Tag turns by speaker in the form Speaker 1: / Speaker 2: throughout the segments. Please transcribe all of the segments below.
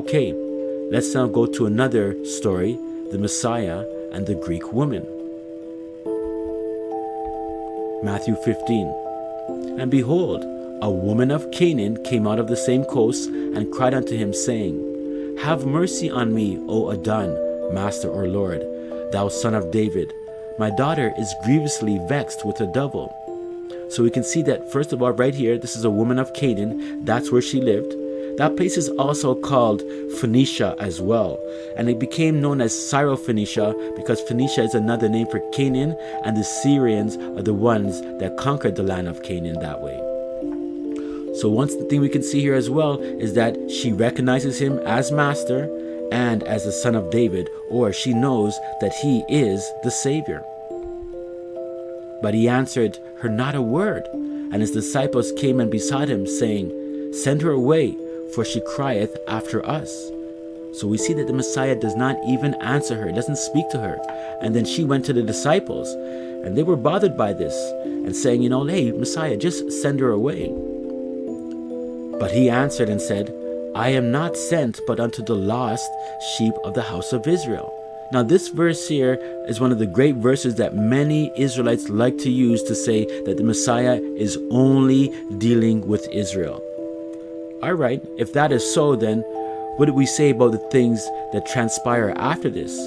Speaker 1: Okay, let's now go to another story, the Messiah and the Greek woman. Matthew 15. And behold, a woman of Canaan came out of the same coast and cried unto him, saying, Have mercy on me, O Adon, Master or Lord, thou son of David. My daughter is grievously vexed with a devil. So we can see that, first of all, right here, this is a woman of Canaan. That's where she lived. That place is also called Phoenicia as well. And it became known as Syro-Phoenicia because Phoenicia is another name for Canaan, and the Syrians are the ones that conquered the land of Canaan that way. So one thing we can see here as well is that she recognizes him as master and as the son of David, or she knows that he is the Savior. But he answered her not a word, and his disciples came and besought him, saying, Send her away, for she crieth after us. So we see that the Messiah does not even answer her, doesn't speak to her. And then she went to the disciples, and they were bothered by this, and saying, hey, Messiah, just send her away. But he answered and said, I am not sent but unto the lost sheep of the house of Israel. Now this verse here is one of the great verses that many Israelites like to use to say that the Messiah is only dealing with Israel. Alright, if that is so, then what do we say about the things that transpire after this?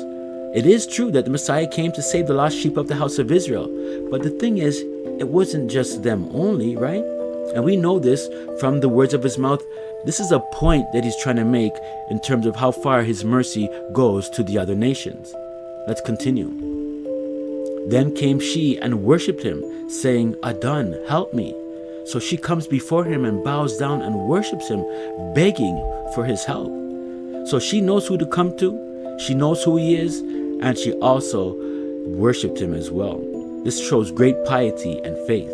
Speaker 1: It is true that the Messiah came to save the lost sheep of the house of Israel, but the thing is, it wasn't just them only, right? And we know this from the words of his mouth. This is a point that he's trying to make in terms of how far his mercy goes to the other nations. Let's continue. Then came she and worshipped him, saying, Adon, help me. So she comes before him and bows down and worships him, begging for his help. So she knows who to come to, she knows who he is, and she also worshipped him as well. This shows great piety and faith.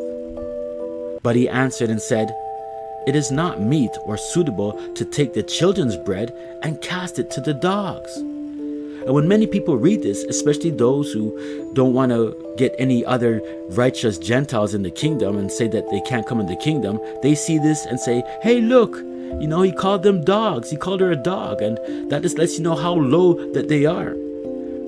Speaker 1: But he answered and said, It is not meet or suitable to take the children's bread and cast it to the dogs. And when many people read this, especially those who don't want to get any other righteous Gentiles in the kingdom and say that they can't come in the kingdom, they see this and say, hey, look, he called them dogs. He called her a dog. And that just lets you know how low that they are.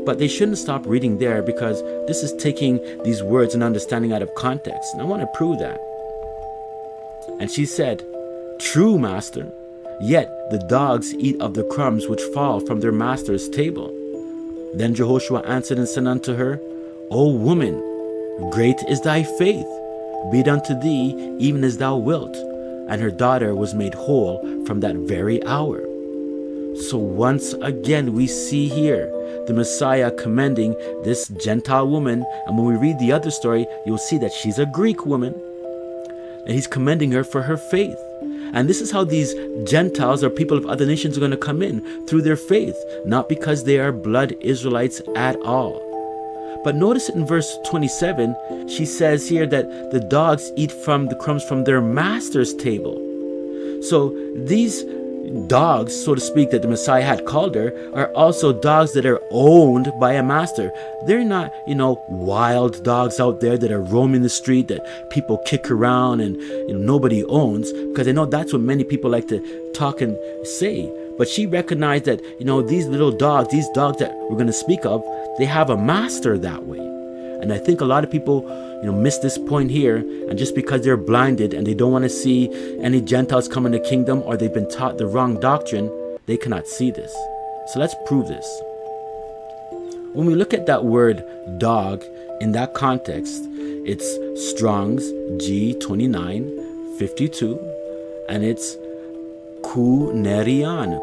Speaker 1: But they shouldn't stop reading there, because this is taking these words and understanding out of context. And I want to prove that. And she said, True, master, yet the dogs eat of the crumbs which fall from their master's table. Then Jahoshua answered and said unto her, O woman, great is thy faith. Be it unto thee even as thou wilt. And her daughter was made whole from that very hour. So once again we see here the Messiah commending this Gentile woman. And when we read the other story, you'll see that she's a Greek woman. And he's commending her for her faith. And this is how these Gentiles or people of other nations are going to come in, through their faith, not because they are blood Israelites at all. But notice in verse 27, she says here that the dogs eat from the crumbs from their master's table. So these dogs, so to speak, that the Messiah had called her are also dogs that are owned by a master. They're not, wild dogs out there that are roaming the street that people kick around and nobody owns, because I know that's what many people like to talk and say. But she recognized that, these little dogs, these dogs that we're going to speak of, they have a master that way. And I think a lot of people, miss this point here, and just because they're blinded and they don't want to see any Gentiles come in the kingdom, or they've been taught the wrong doctrine, they cannot see this. So let's prove this. When we look at that word dog in that context, it's Strong's G2952, and it's kunerian,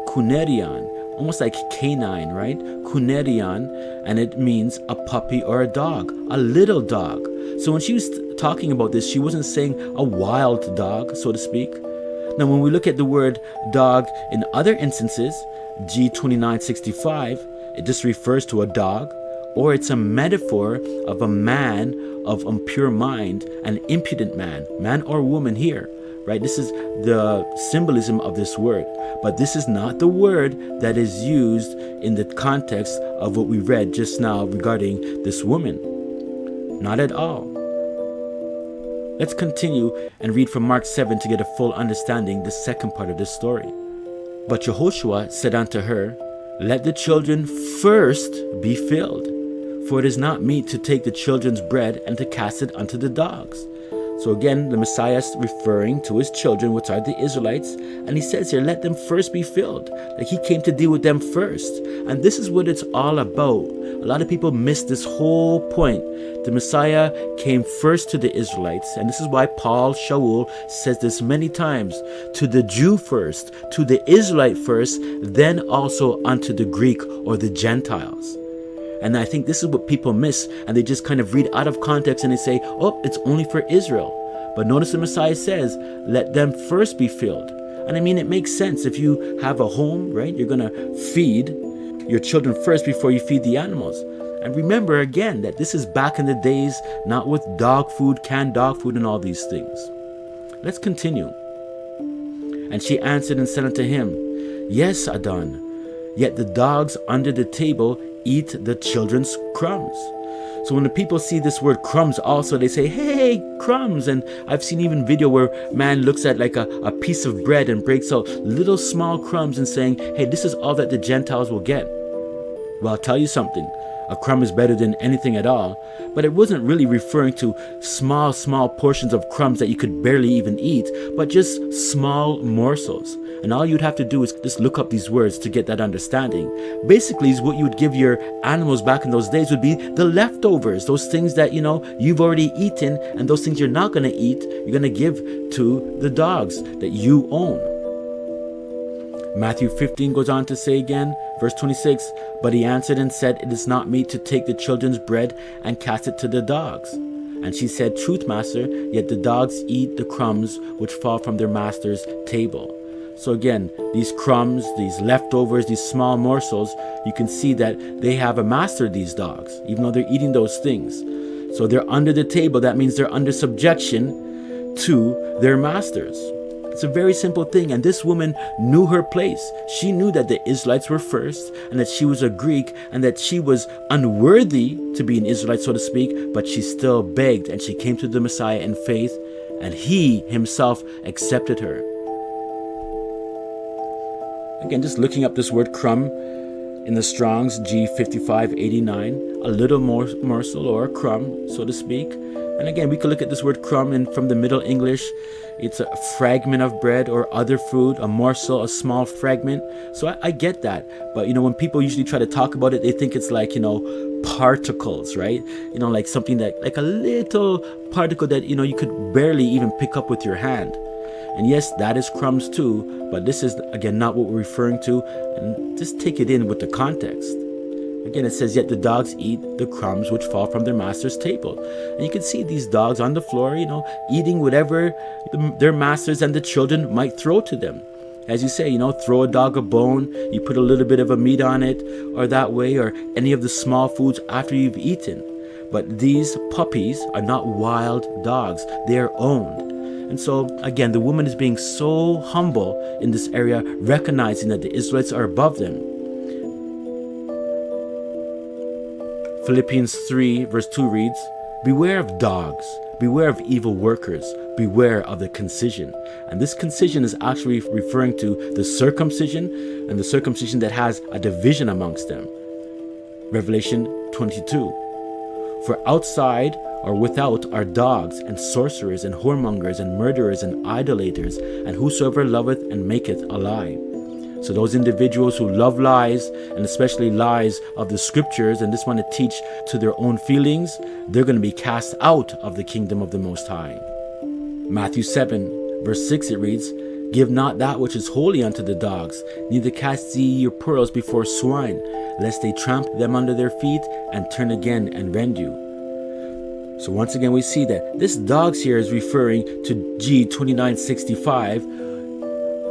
Speaker 1: almost like canine, right? Kunerian, and it means a puppy or a dog, a little dog. So when she was talking about this, she wasn't saying a wild dog, so to speak. Now, when we look at the word dog in other instances, G2965, it just refers to a dog, or it's a metaphor of a man of impure mind, an impudent man or woman here. Right? This is the symbolism of this word. But this is not the word that is used in the context of what we read just now regarding this woman. Not at all. Let's continue and read from Mark 7 to get a full understanding, the second part of this story. But Jahoshua said unto her, Let the children first be filled, for it is not meet to take the children's bread and to cast it unto the dogs. So again, the Messiah is referring to his children, which are the Israelites, and he says here, let them first be filled. Like he came to deal with them first. And this is what it's all about. A lot of people miss this whole point. The Messiah came first to the Israelites, and this is why Paul Shaul says this many times, to the Jew first, to the Israelite first, then also unto the Greek or the Gentiles. And I think this is what people miss, and they just kind of read out of context and they say, oh, it's only for Israel. But notice the Messiah says, let them first be filled. And I mean, it makes sense. If you have a home, right, you're going to feed your children first before you feed the animals. And remember again that this is back in the days, not with dog food, canned dog food and all these things. Let's continue. And she answered and said unto him, Yes, Adon, yet the dogs under the table eat the children's crumbs. So when the people see this word crumbs also, they say, hey, crumbs. And I've seen even video where man looks at like a piece of bread and breaks out little small crumbs and saying, hey, this is all that the Gentiles will get. Well, I'll tell you something. A crumb is better than anything at all. But it wasn't really referring to small portions of crumbs that you could barely even eat, but just small morsels. And all you'd have to do is just look up these words to get that understanding. Basically, is what you would give your animals back in those days would be the leftovers, those things that, you've already eaten, and those things you're not going to eat, you're going to give to the dogs that you own. Matthew 15 goes on to say again, verse 26, But he answered and said, It is not meet to take the children's bread and cast it to the dogs. And she said, Truth, master, yet the dogs eat the crumbs which fall from their master's table. So again, these crumbs, these leftovers, these small morsels, you can see that they have a master, these dogs, even though they're eating those things. So they're under the table. That means they're under subjection to their masters. It's a very simple thing, and this woman knew her place. She knew that the Israelites were first, and that she was a Greek, and that she was unworthy to be an Israelite, so to speak, but she still begged, and she came to the Messiah in faith, and he himself accepted her. Again, just looking up this word crumb in the Strong's G5589, a little morsel or a crumb, so to speak. And again, we could look at this word crumb from the Middle English. It's a fragment of bread or other food, a morsel, a small fragment. So I get that. But, when people usually try to talk about it, they think it's like, particles, right? Like something that, like a little particle that, you could barely even pick up with your hand. And yes, that is crumbs too. But this is, again, not what we're referring to. And just take it in with the context. Again, it says, Yet the dogs eat the crumbs which fall from their master's table. And you can see these dogs on the floor, eating whatever their masters and the children might throw to them. As you say, throw a dog a bone, you put a little bit of a meat on it, or that way, or any of the small foods after you've eaten. But these puppies are not wild dogs. They are owned. And so, again, the woman is being so humble in this area, recognizing that the Israelites are above them. Philippians 3 verse 2 reads, Beware of dogs, beware of evil workers, beware of the concision. And this concision is actually referring to the circumcision, and the circumcision that has a division amongst them. Revelation 22. For outside or without are dogs and sorcerers and whoremongers and murderers and idolaters, and whosoever loveth and maketh a lie. So those individuals who love lies, and especially lies of the scriptures, and just want to teach to their own feelings, they're going to be cast out of the kingdom of the Most High. Matthew 7 verse 6 it reads, Give not that which is holy unto the dogs, neither cast ye your pearls before swine, lest they tramp them under their feet, and turn again and rend you. So once again we see that this dogs here is referring to G2965,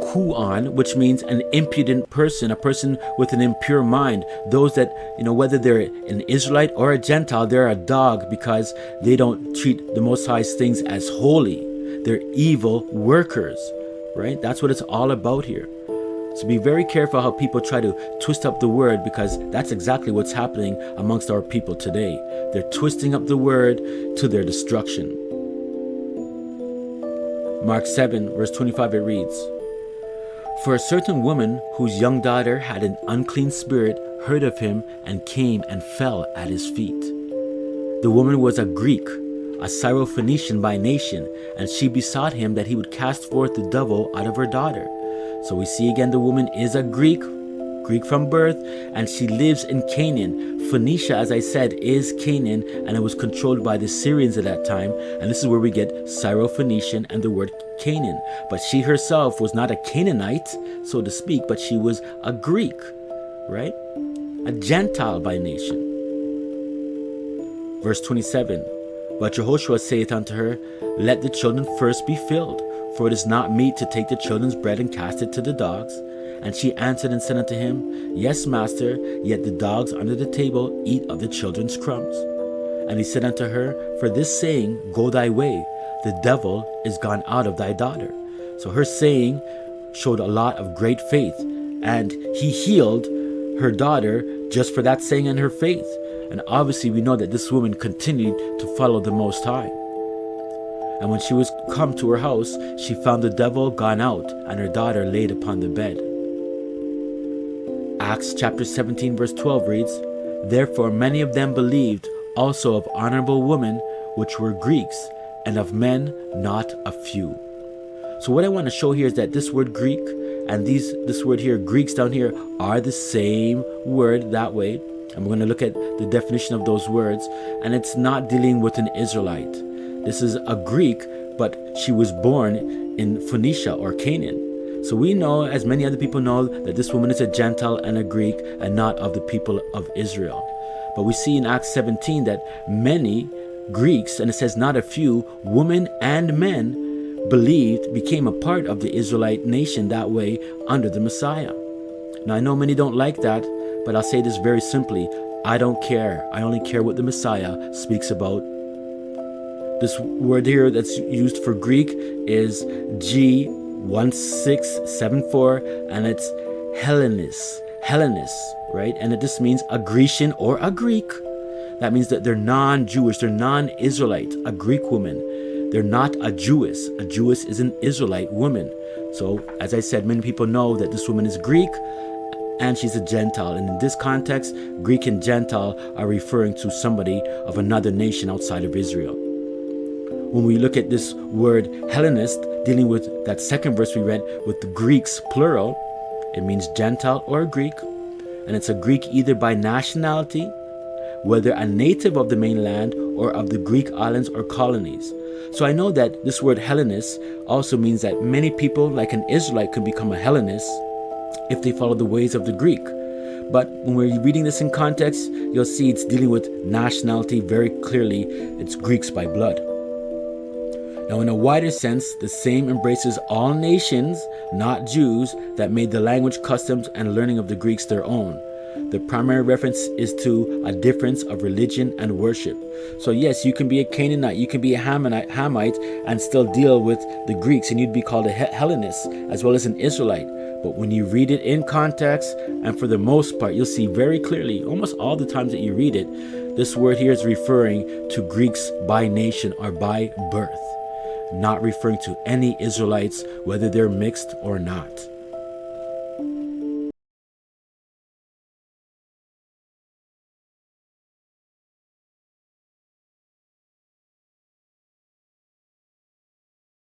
Speaker 1: Kuan, which means an impudent person, a person with an impure mind. Those that, whether they're an Israelite or a Gentile, they're a dog because they don't treat the Most High's things as holy. They're evil workers, right? That's what it's all about here. So be very careful how people try to twist up the word, because that's exactly what's happening amongst our people today. They're twisting up the word to their destruction. Mark 7 verse 25 it reads, For a certain woman whose young daughter had an unclean spirit heard of him and came and fell at his feet. The woman was a Greek, a Syrophoenician by nation, and she besought him that he would cast forth the devil out of her daughter. So we see again the woman is a Greek from birth, and she lives in Canaan. Phoenicia, as I said, is Canaan, and it was controlled by the Syrians at that time, and this is where we get Syrophoenician and the word Canaan. But she herself was not a Canaanite, so to speak, but she was a Greek, right? A Gentile by nation. Verse 27, But Jahoshua saith unto her, Let the children first be filled, for it is not meet to take the children's bread and cast it to the dogs. And she answered and said unto him, Yes, master, yet the dogs under the table eat of the children's crumbs. And he said unto her, For this saying, go thy way, the devil is gone out of thy daughter. So her saying showed a lot of great faith, and he healed her daughter just for that saying and her faith. And obviously we know that this woman continued to follow the Most High. And when she was come to her house, she found the devil gone out, and her daughter laid upon the bed. Acts chapter 17 verse 12 reads, Therefore many of them believed, also of honorable women, which were Greeks, and of men not a few. So what I want to show here is that this word Greek and this word here, Greeks down here, are the same word that way. And we're going to look at the definition of those words, and it's not dealing with an Israelite. This is a Greek, but she was born in Phoenicia or Canaan. So we know, as many other people know, that this woman is a Gentile and a Greek and not of the people of Israel. But we see in Acts 17 that many Greeks, and it says not a few, women and men believed, became a part of the Israelite nation that way under the Messiah. Now I know many don't like that, but I'll say this very simply. I don't care. I only care what the Messiah speaks about. This word here that's used for Greek is G1674, and it's Hellenes, right? And it just means a Grecian or a Greek. That means that they're non-Jewish, they're non-Israelite, a Greek woman. They're not a Jewess. A Jewess is an Israelite woman. So, as I said, many people know that this woman is Greek and she's a Gentile. And in this context, Greek and Gentile are referring to somebody of another nation outside of Israel. When we look at this word Hellenist, dealing with that second verse we read with the Greeks plural, it means Gentile or Greek. And it's a Greek either by nationality, whether a native of the mainland or of the Greek islands or colonies. So I know that this word Hellenist also means that many people, like an Israelite, can become a Hellenist if they follow the ways of the Greek. But when we're reading this in context, you'll see it's dealing with nationality very clearly. It's Greeks by blood. Now, in a wider sense, the same embraces all nations, not Jews, that made the language, customs, and learning of the Greeks their own. The primary reference is to a difference of religion and worship. So yes, you can be a Canaanite, you can be a Hamite, and still deal with the Greeks, and you'd be called a Hellenist as well as an Israelite. But when you read it in context, and for the most part, you'll see very clearly, almost all the times that you read it, this word here is referring to Greeks by nation or by birth, not referring to any Israelites, whether they're mixed or not.